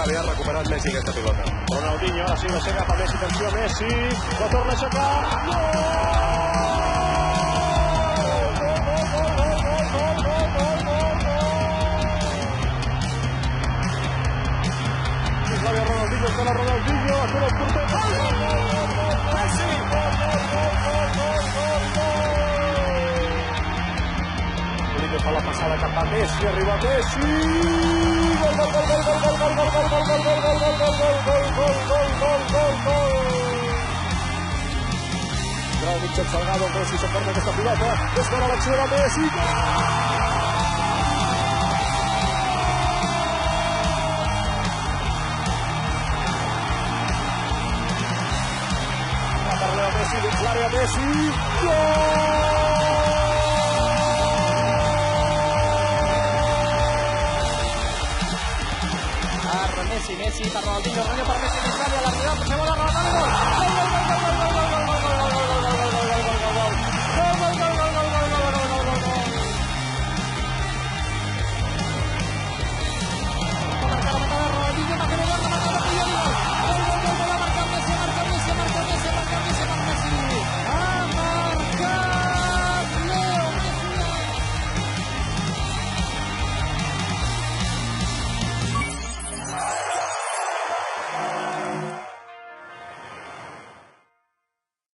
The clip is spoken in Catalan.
havia recuperat Messi aquesta pilota. Ronaldinho, ara sí, l'aixeca per Messi, atenció a Messi, la torna a aixecar, Ronaldinho, atura el porter, Messi! Ronaldinho fa la passada cap a Messi, arriba Messi! Grau Mitchell Salgado, Messi s'acorda aquesta pilota, és bona l'acció de Messi! Messi, dins l'àrea, Messi, Messi per Ronaldinho, Ronaldinho per Messi, dins l'àrea, l'arribada, segona, Ronaldinho, gol!